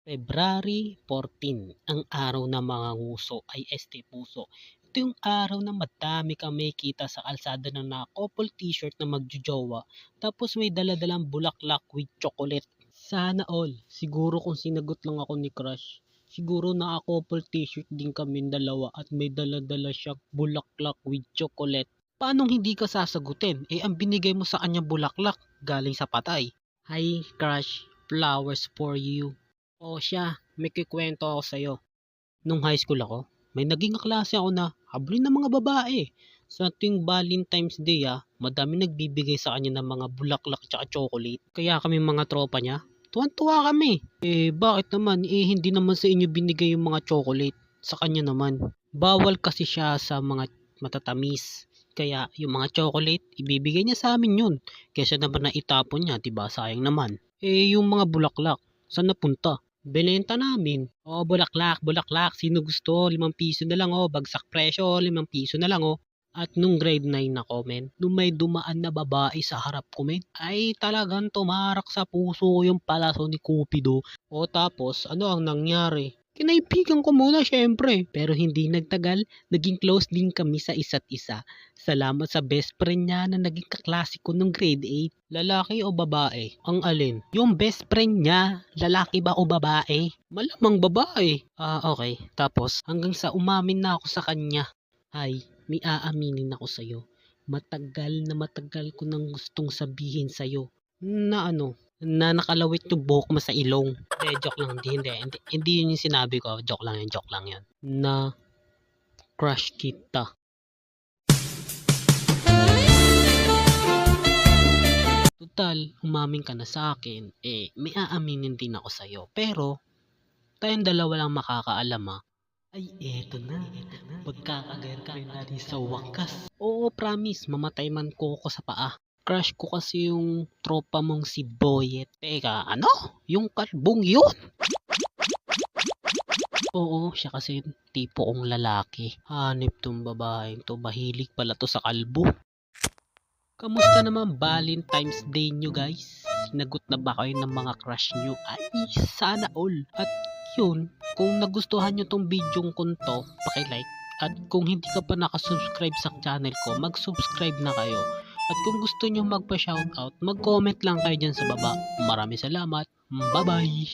February 14, ang araw ng mga nguso ay Este Puso. Ito yung araw na madami kang makikita sa kalsada na naka-couple t-shirt na magjojowa tapos may dala-dalang bulaklak with chocolate. Sana all, siguro kung sinagot lang ako ni Crush, siguro naka-couple t-shirt din kaming dalawa at may dala-dala siyang bulaklak with chocolate. Paanong hindi ka sasagutin? Ang binigay mo sa kanya bulaklak galing sa patay. Hi Crush, flowers for you. O siya, may kukwento ako sa'yo. Nung high school ako, may naging kaklase ako na habulin ng mga babae. Sa tuwing Valentine's Day madami nagbibigay sa kanya ng mga bulaklak tsaka chocolate. Kaya kami mga tropa niya, tuwan-tuwa kami. Bakit naman? Hindi naman sa inyo binigay yung mga chocolate. Sa kanya naman. Bawal kasi siya sa mga matatamis. Kaya yung mga chocolate, ibibigay niya sa amin yun. Kesa naman na itapon niya, diba? Sayang naman. Yung mga bulaklak, saan napunta? Binenta namin. Bulaklak, bulaklak. Sino gusto? 5 piso na lang Bagsak presyo, 5 piso na lang At nung grade 9 ako, men, nung may dumaan na babae sa harap ko, men, ay talagang tumarak sa puso ko yung palaso ni Cupido. Tapos, ano ang nangyari? Kinaibigan ko muna syempre. Pero hindi nagtagal, naging close din kami sa isa't isa. Salamat sa best friend niya na naging kaklase ko nung grade 8. Lalaki o babae? Ang alin? Yung best friend niya, lalaki ba o babae? Malamang babae. Okay. Tapos, hanggang sa umamin na ako sa kanya. Ay, may aaminin ako sa'yo. Matagal ko nang gustong sabihin sa'yo na na nakalawit yung buhok mo sa ilong. Joke lang. Hindi yun yung sinabi ko. Joke lang yun. Na crush kita. Total, umamin ka na sa akin. May aaminin din ako sa'yo. Pero, tayong dalawa lang makakaalam Ay, eto na. Pagkaka-girlfriend natin sa wakas. Oo, promise. Mamatay man ko sa paa. Crush ko kasi yung tropa mong si Boyet. Teka, ano? Yung kalbong yun? Oo, siya kasi tipo kong lalaki. Hanip tong babaeng to. Mahilig pala to sa kalbo. Kamusta naman Valentine's Day nyo guys? Sinagot na ba kayo ng mga crush nyo? Ay, sana all. At yun, kung nagustuhan nyo tong video kong to, paki-like. At kung hindi ka pa nakasubscribe sa channel ko, mag-subscribe na kayo. At kung gusto nyo magpa-shoutout, mag-comment lang kayo dyan sa baba. Maraming salamat. Bye-bye!